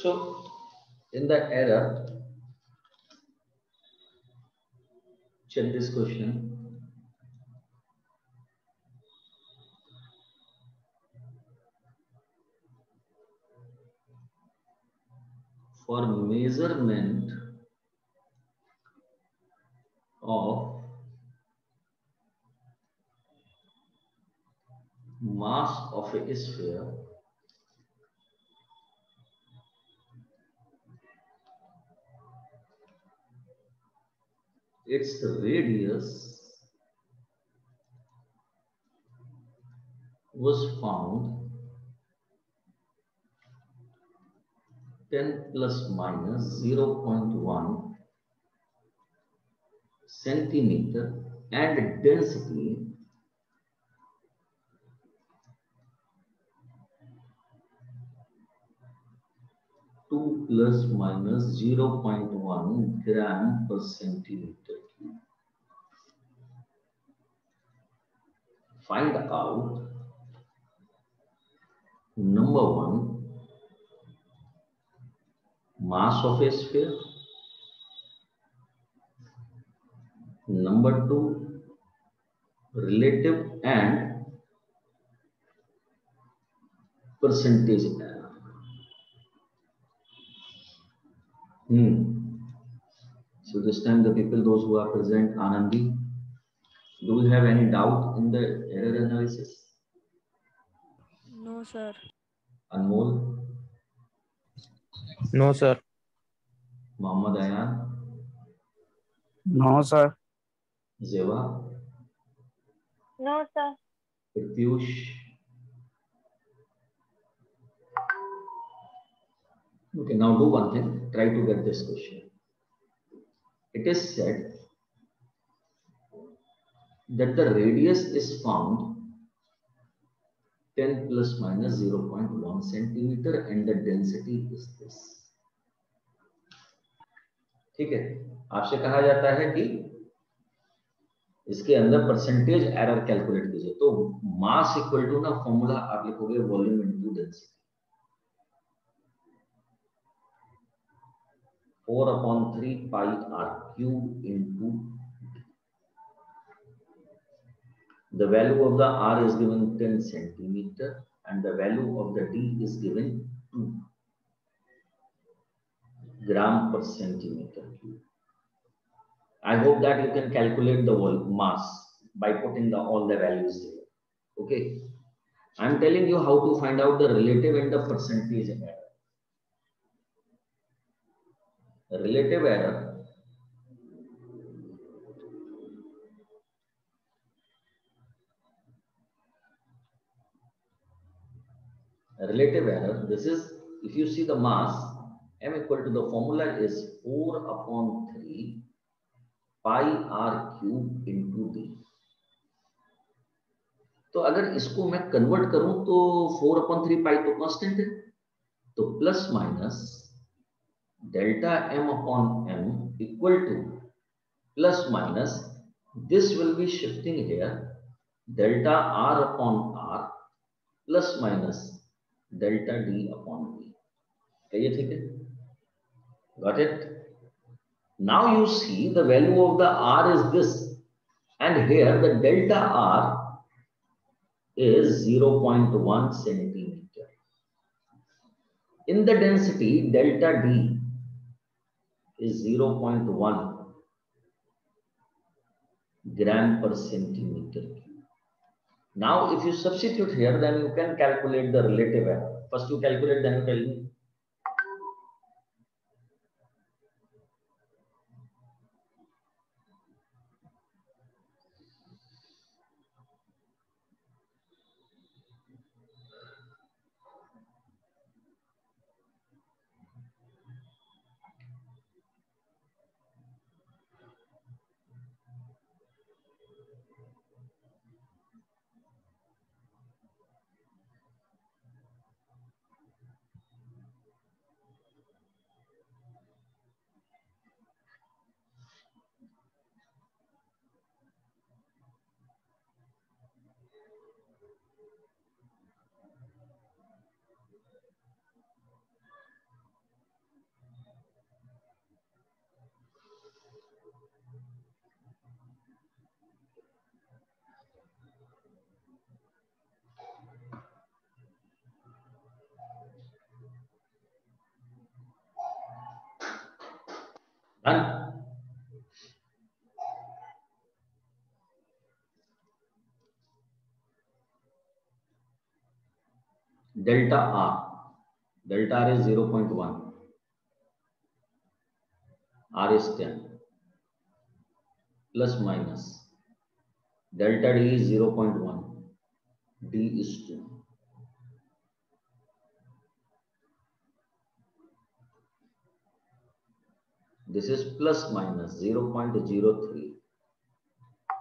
So in the error, check this question. For measurement of mass of a sphere, its radius was found 10 plus minus 0.1 centimeter and density two plus minus 0.1 gram per centimeter cube. Find out number one, mass of a sphere. Number two, relative and percentage error. So this time the people, those who are present, Anandi, do we have any doubt in the error analysis? No, sir. Anmol? No, sir. Mohammad Ayan? No, sir. Zeva? No, sir. Pratyush? Okay, now do one thing. Try to get this question. It is said that the radius is found 10 plus minus 0.1 centimeter and the density is this. ठीक है, आपसे कहा जाता है कि इसके अंदर percentage error calculate कीजिए, तो मास इक्वल टू ना फॉर्मूला आप लिखोगे volume into density 4/3 pi r cube into the value of the r is given 10 centimeter and the value of the d is given 2 gram per centimeter cube. I hope that you can calculate the mass by putting all the values there. Okay, I am telling you how to find out the relative and the percentage error. Relative error this is, if you see the mass, m equal to the formula is 4/3 pi r cube into d. तो अगर इसको मैं convert करूं तो 4/3 पाई तो constant है, तो plus minus delta m upon m equal to plus minus, this will be shifting here, delta r upon r plus minus delta d upon d. ये ठीक है? Got it? Now you see the value of the r is this, and here the delta r is 0.1 centimeter. In the density, delta d is 0.1 gram per centimeter cube. Now, if you substitute here, then you can calculate the relative error. First you calculate, then you tell me. Done. Delta R. Delta R is 0.1. R is 10. Plus minus. Delta D is 0.1. D is 2. This is plus minus 0.03.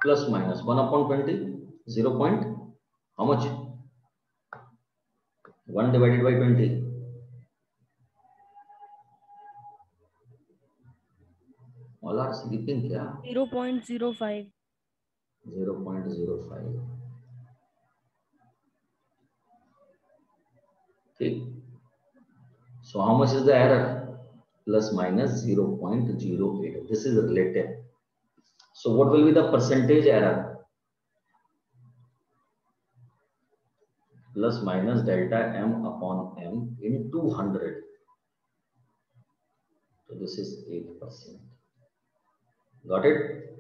Plus minus 1 upon 20. 0. How much? 1 divided by 20. All are sleeping kya? 0.05. 0.05. Okay. So how much is the error? Plus minus 0.08. This is relative. So what will be the percentage error? Plus minus delta m upon m in 200. So this is 8%. Got it?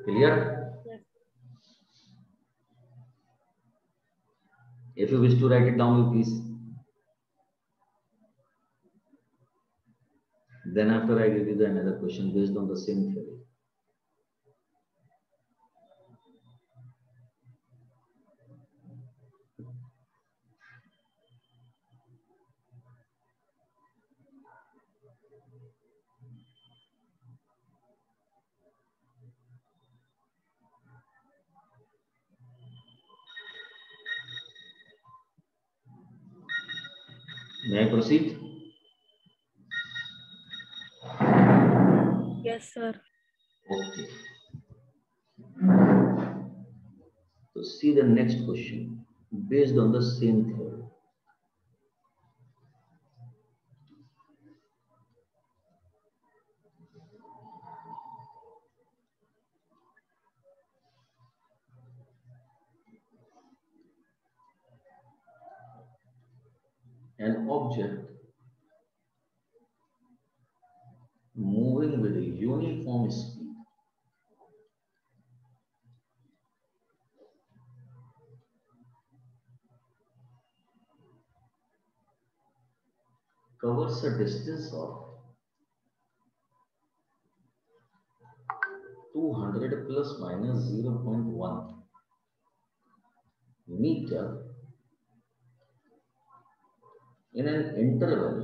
Clear? Yes. If you wish to write it down, you please. Then after I give you the another question based on the same theory. May I proceed? Yes, sir. Okay. So see the next question based on the same theory. An object moving with a uniform speed covers a distance of 200 plus minus 0.1 meter in an interval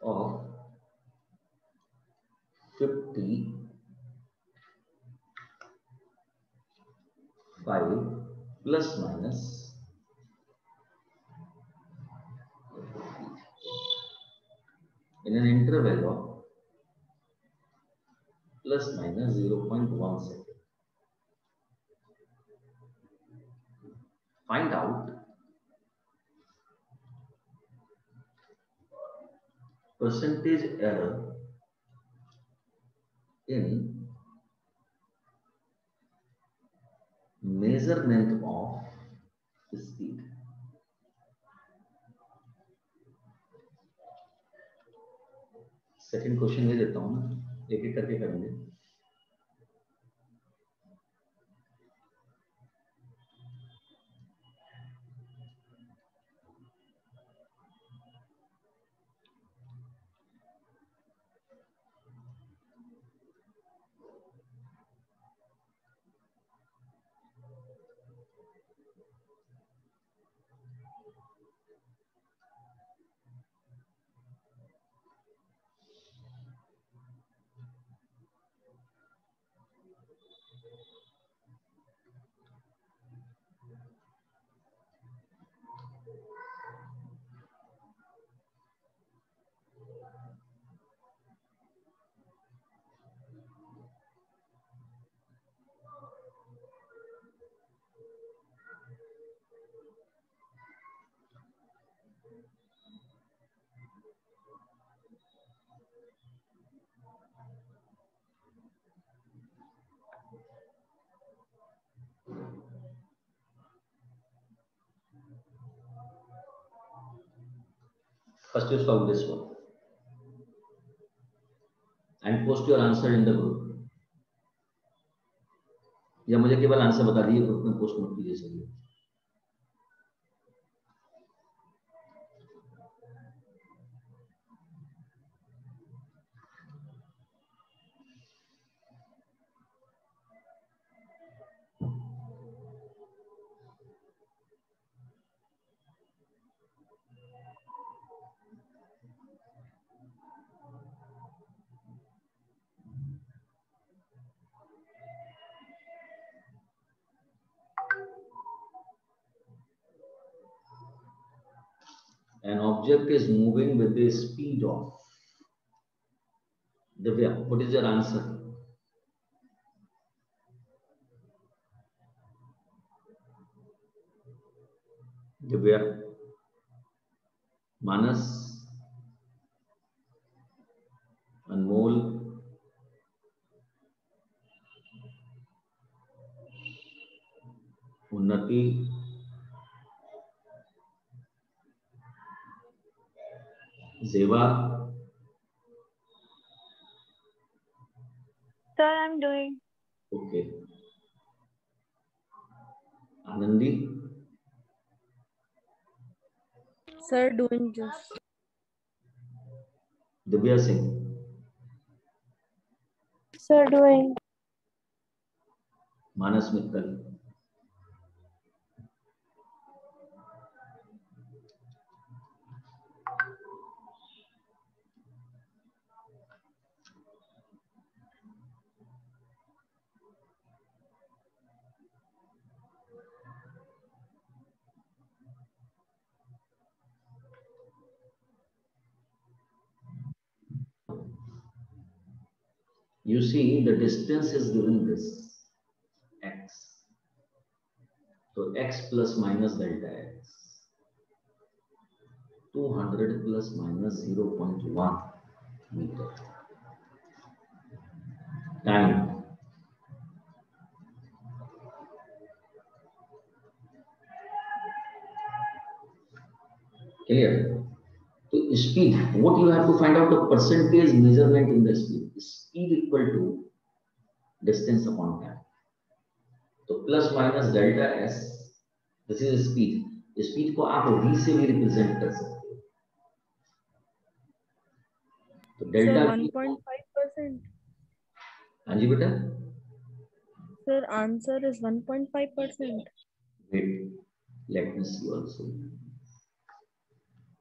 of 55 plus minus in an interval of plus minus 0.1 second. Find out percentage error in measurement of speed. Second question ले लेता हूं ना, एक एक करके करेंगे. First you solve this one and post your answer in the group. या मुझे केवल आंसर बता दिए, ग्रुप में पोस्ट मत कीजिए सभी. An object is moving with the speed of. Divya, what is your answer? Divya, Manas, Anmol, Unnati, Zeva. Sir, I'm doing. Okay. Anandi. Sir, doing just. Divya Singh. Sir, doing. Manas Mittal. You see, the distance is given this x. So x plus minus delta x. 200 plus minus 0.1 meter. Time. Clear? So speed, what you have to find out the percentage measurement in the speed. Speed equal to distance upon time. So plus minus delta s, this is speed. Speed को आप v से भी represent कर सकते हो. तो delta 1.5%. हाँ जी बेटा. Sir, answer is 1.5%. Wait, let me see also.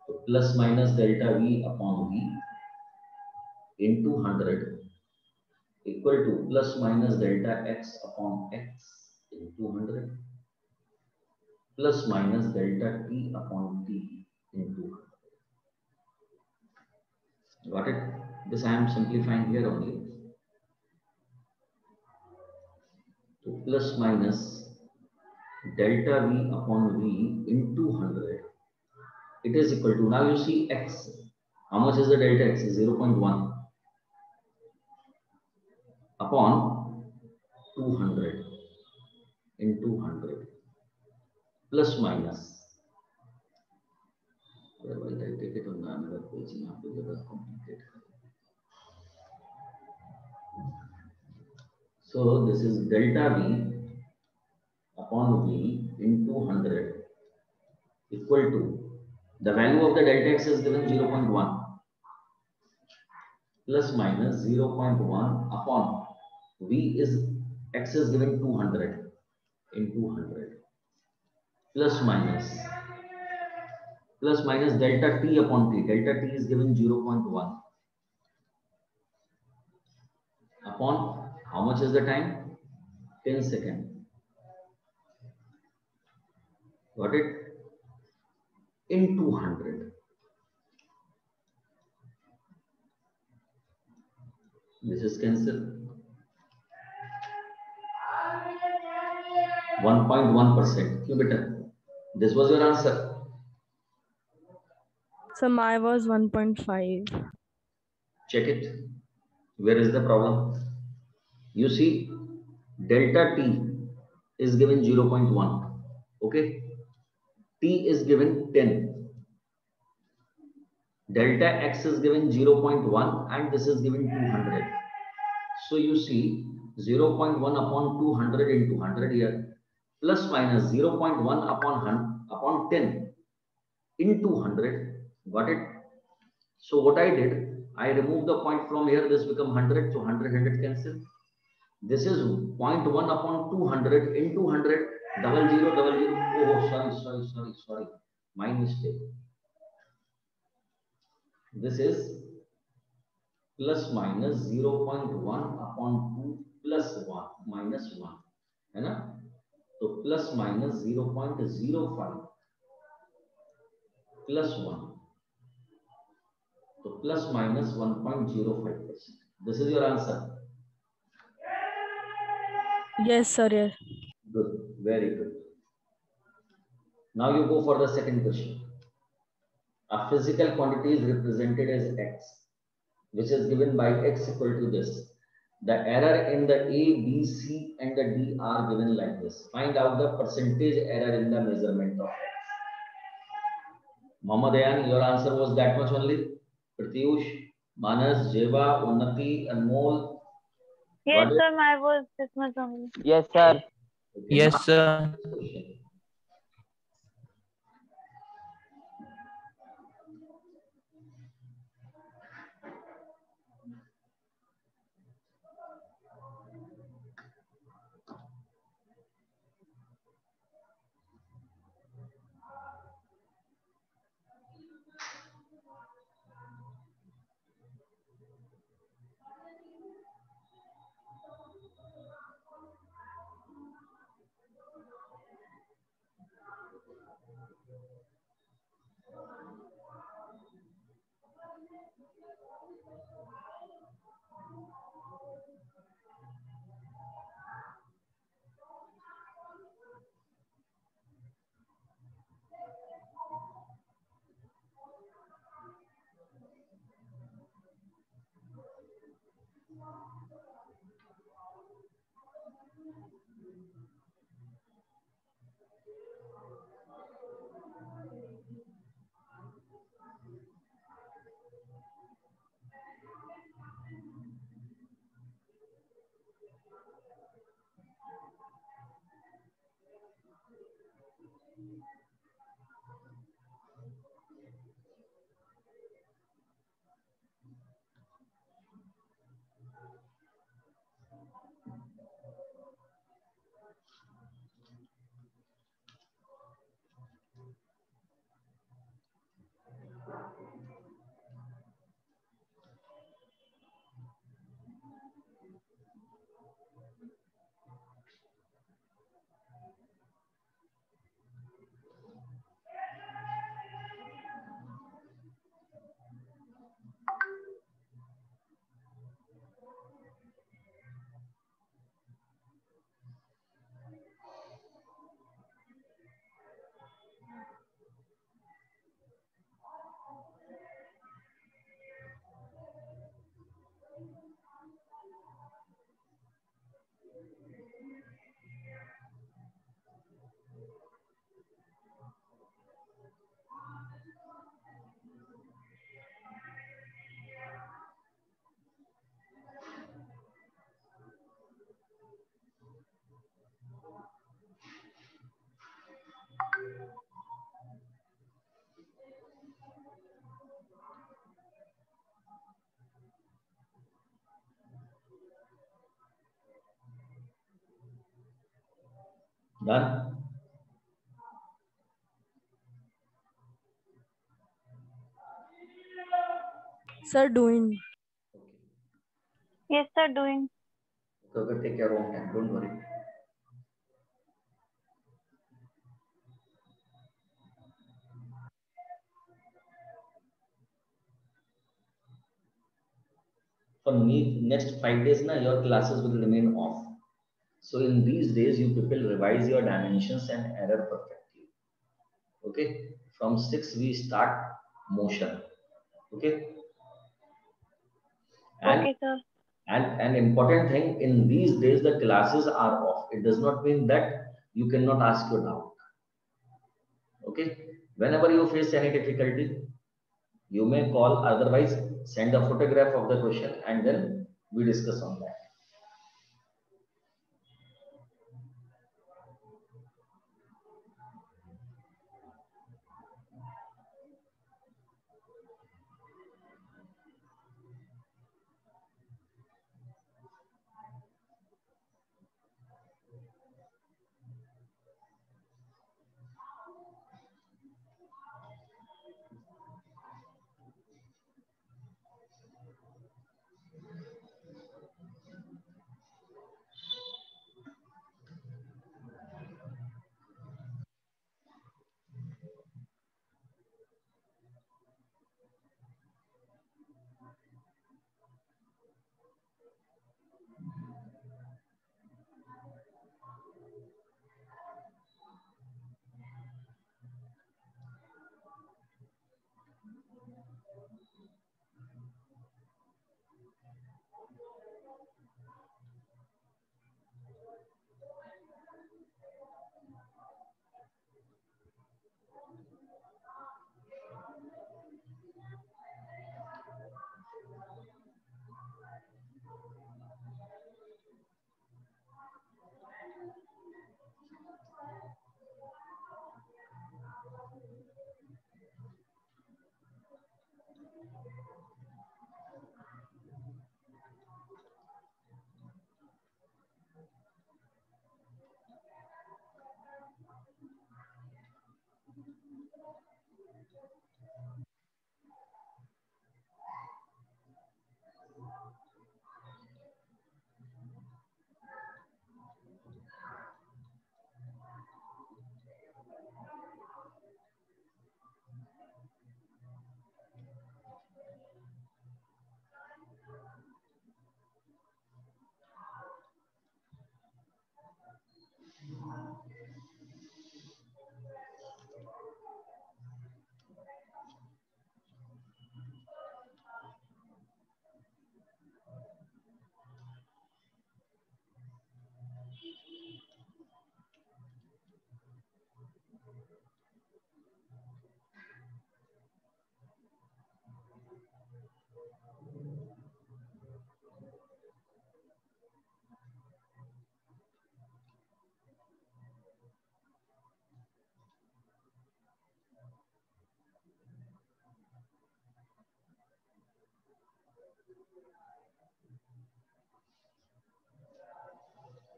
So plus minus delta v upon v into 100 equal to plus minus delta x upon x into 100 plus minus delta t upon t into 100. Got it? This I am simplifying here only. So plus minus delta v upon v into 100. It is equal to, now you see x. How much is the delta x? 0.1 upon 200 into 100 plus minus. Otherwise, I take it on the another page. You have to get a complicate. So this is delta v upon v into 100 equal to, the value of the delta x is given 0.1 plus minus 0.1 upon v is x is given 200 into 100 plus minus delta t upon t. Delta t is given 0.1 upon, how much is the time? 10 seconds. Got it? Into 100. This is cancelled. 1.1%. क्यों बेटा? This was your answer. So my was 1.5. Check it. Where is the problem? You see, delta t is given 0.1. Okay? T is given 10. Delta x is given 0.1 and this is given 200. So you see 0.1 upon 200 into 100 here, plus minus 0.1 upon 10 into 100. Got it? So what I did, I removed the point from here. This become 100. So 100 cancel. This is 0.1 upon 200 into 100. Double zero. Oh, sorry. My mistake. This is plus minus 0.1 upon 2 plus 1 minus 1. है ना? तो plus minus 0.05 plus 1. So plus minus 1.05%. This is your answer. Yes, sir. Yes. Good. Very good. Now you go for the second question. A physical quantity is represented as x, which is given by x equal to this. The error in the A, B, C and the D are given like this. Find out the percentage error in the measurement of x. Mohammed Ayan, your answer was that much only. Pratyush, Manas, Jeva, Unnati, Anmol. Yes, sir, my was this much only. Yes, sir. Okay, Yes, sir. Done? Sir, doing. Yes, sir, doing. Okay, take your own time. Don't worry. For next 5 days, your classes will remain off. So in these days, you people revise your dimensions and error perfectly. Okay. From 6 we start motion. Okay. And, Okay, sir. and an important thing, in these days the classes are off. It does not mean that you cannot ask your doubt. Okay. Whenever you face any difficulty, You may call, otherwise send a photograph of the question and then we discuss on that.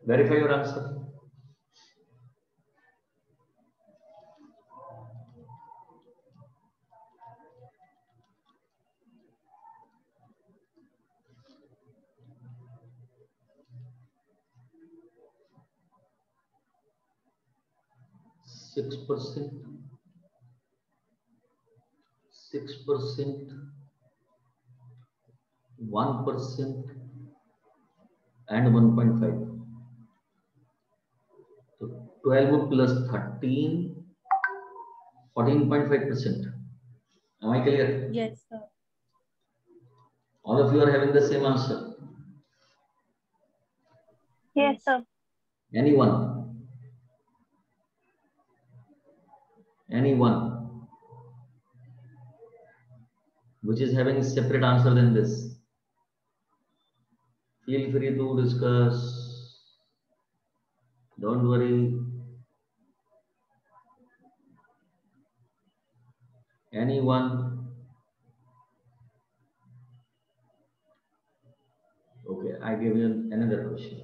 Verify your answer. Six percent, 1%, and 1.5. So 12 plus 13, 14.5%. Am I clear? Yes, sir. All of you are having the same answer. Yes, sir. Anyone? Anyone which is having a separate answer than this? Feel free to discuss. Don't worry. Anyone? Okay, I give you another question.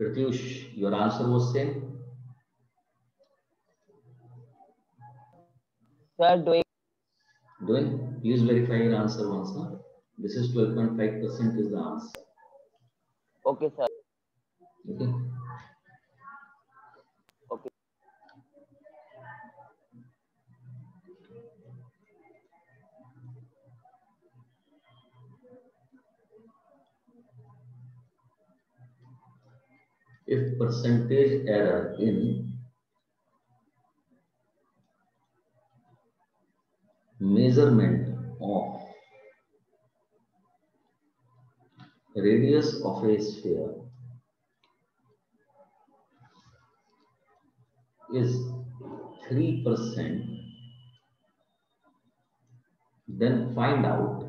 Pratyush, your answer was same? We are doing. Doing? Please verify your answer once. Huh? This is 12.5% is the answer. Okay, sir. Okay. Okay. If percentage error in measurement of radius of a sphere is 3%, then find out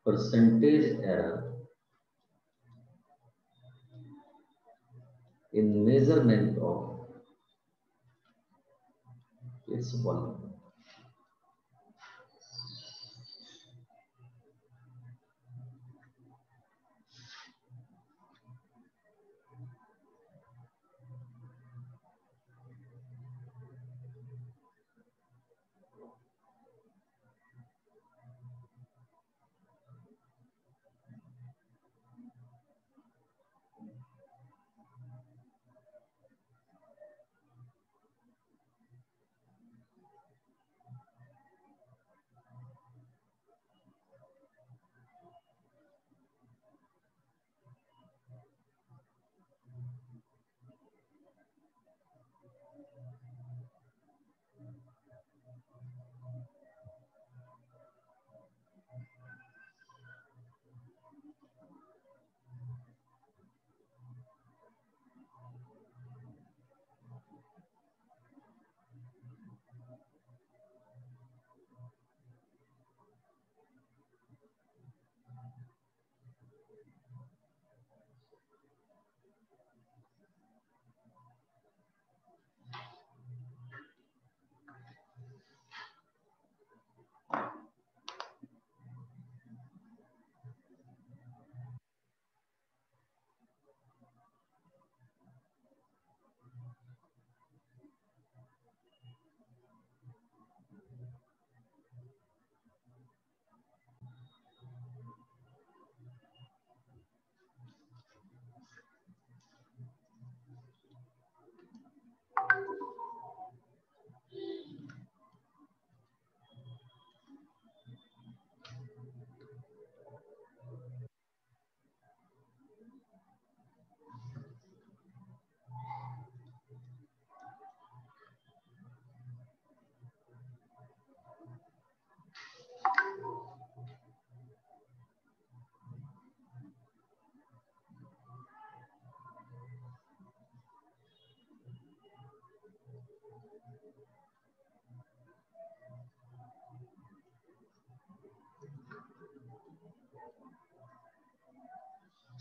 percentage error in measurement of its volume.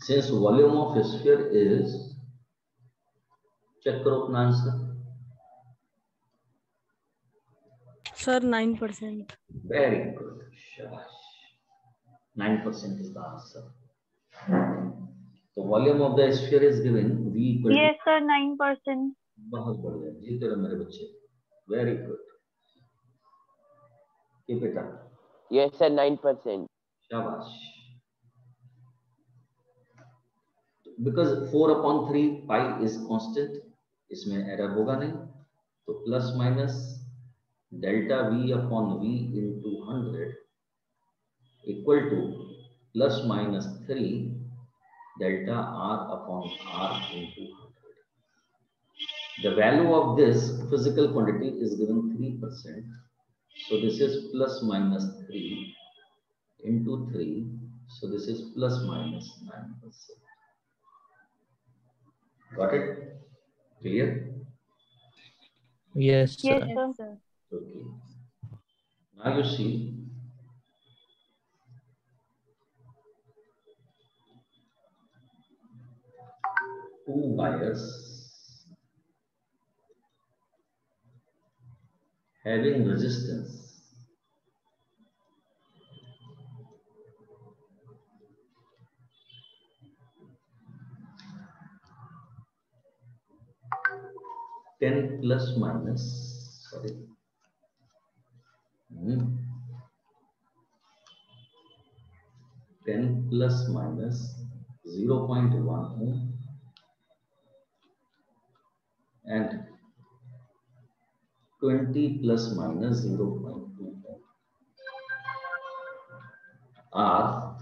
Since volume of sphere is, check करो अपना answer. Sir, 9%. Very good. Shabash. 9% is the answer. So volume of the sphere is given V equal Yes, sir, 9%. बहुत बढ़िया, जीते रहो मेरे बच्चे. Very good. Keep it up. Yes, sir, 9%. शाबाश. Because 4/3 pi is constant, इसमें एरर होगा नहीं, तो plus minus delta V upon V into 100 equal two plus minus 3 delta R upon R into 100. The value of this physical quantity is given 3%. So this is plus minus 3 into 3. So this is plus minus 9%. Got it? Clear? Yes, sir. Yes, sir. Okay. Now you see, two wires having resistance plus minus, sorry, 10 plus minus 0.1 ohm and 20 plus minus 0.2 ohm are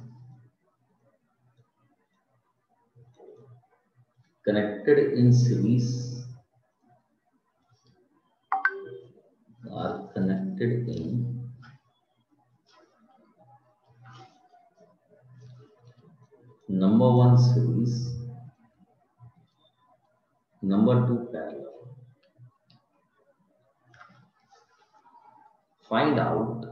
connected in series, are connected in number 1 series number 2 parallel. Find out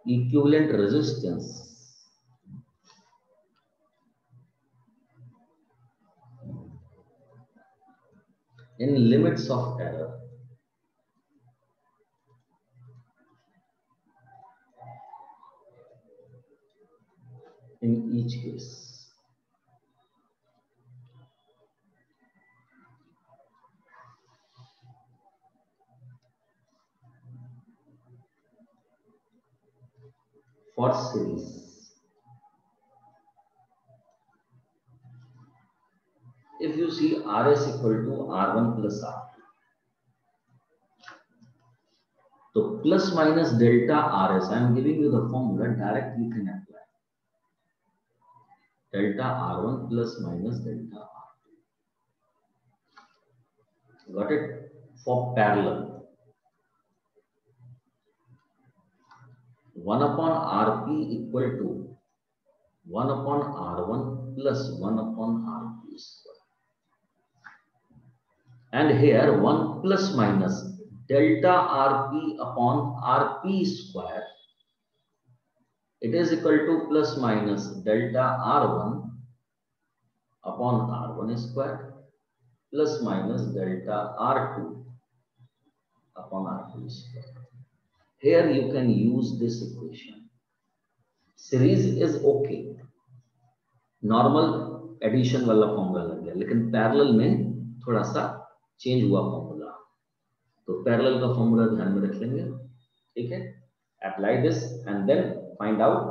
equivalent resistance in limits of error in each case. For series, if you see Rs equal to R1 plus R2, so plus minus delta Rs, I am giving you the formula, directly you can apply. Delta R1 plus minus delta R2. Got it? For parallel, 1 upon Rp equal to 1 upon R1 plus 1 upon Rp square. And here 1 plus minus delta Rp upon Rp square, it is equal to plus minus delta R1 upon R1 square plus minus delta R2 upon R2 square. Here you can use this equation. Series is okay, normal addition वाला formula लग गया, लेकिन parallel में थोड़ा सा change हुआ formula, तो parallel का फॉर्मूला ध्यान में रख लेंगे. ठीक है, apply this and then find out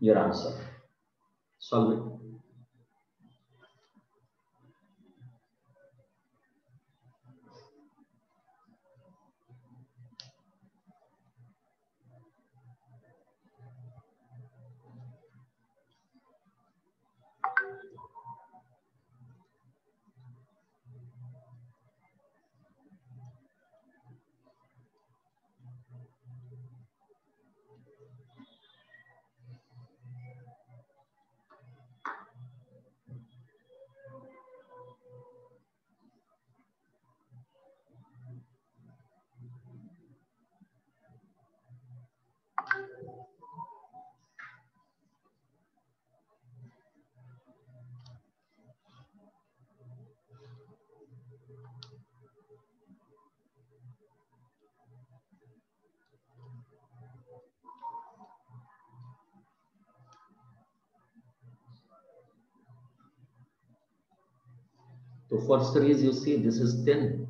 your answer, solve it. So for series, you see this is 10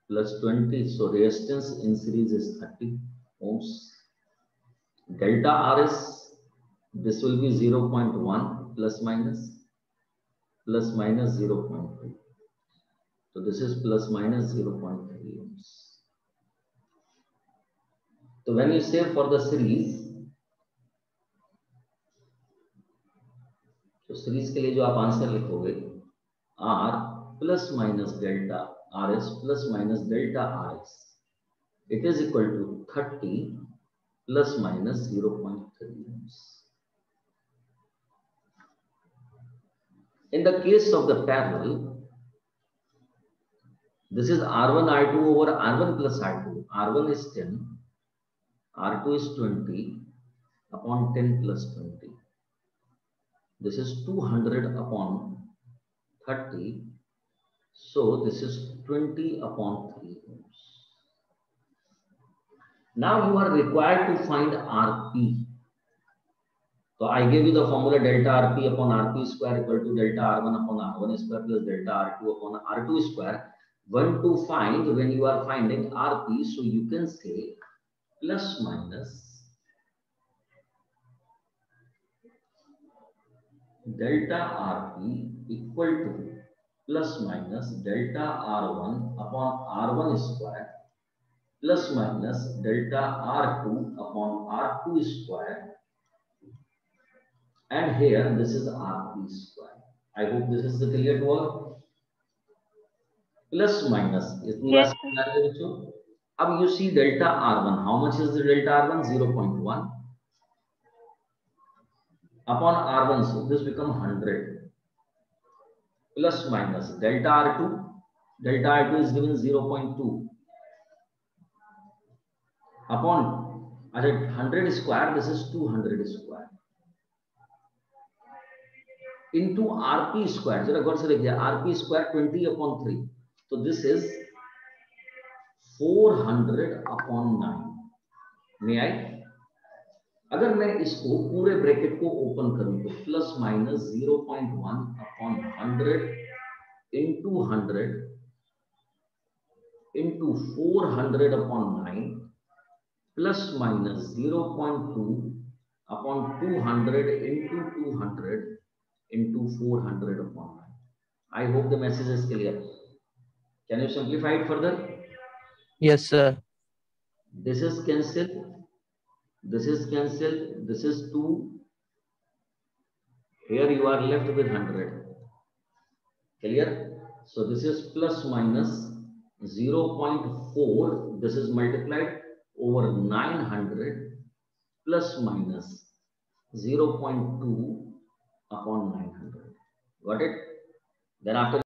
plus 20, so resistance in series is 30 ohms. Delta Rs, this will be 0.1 plus minus 0.2. So this is plus minus 0.3 ohms. So when you say for the series, तो series के लिए जो आप answer लिखोगे, R plus minus delta Rs plus minus delta Rs, it is equal to 30 plus minus 0.3 ohms. In the case of the parallel, this is R1 R2 over R1 plus R2. R1 is 10, R2 is 20 upon 10 plus 20. This is 200 upon 30, so this is 20 upon 3 ohms. Now you are required to find Rp. So I gave you the formula delta Rp upon Rp square equal to delta R1 upon R1 square plus delta R2 upon R2 square. When to find, when you are finding Rp, so you can say plus minus delta Rp equal to plus minus delta R1 upon R1 square plus minus delta R2 upon R2 square, and here this is Rp square. I hope this is clear to all. Plus minus, Yes, अब you see delta R1, how much is the delta R1? 0.1. upon R1, so this become 100 plus minus delta R2. Delta R2 is given 0.2 upon 100 square, this is 200 square into RP square. जरा गौर से देखिए, RP square 20 upon 3, तो this is 400 upon 9. May I? अगर मैं इसको पूरे bracket को open करूं तो plus minus 0.1 upon 100 into 100 into 400 upon 9 plus minus 0.2 upon 200 into 200 into 400 upon 9. I hope the message is clear. Can you simplify it further? Yes, sir. This is cancelled. This is cancelled. This is 2. Here you are left with 100. Clear? So this is plus minus 0.4. This is multiplied over 900 plus minus 0.2 upon 900. Got it? Then after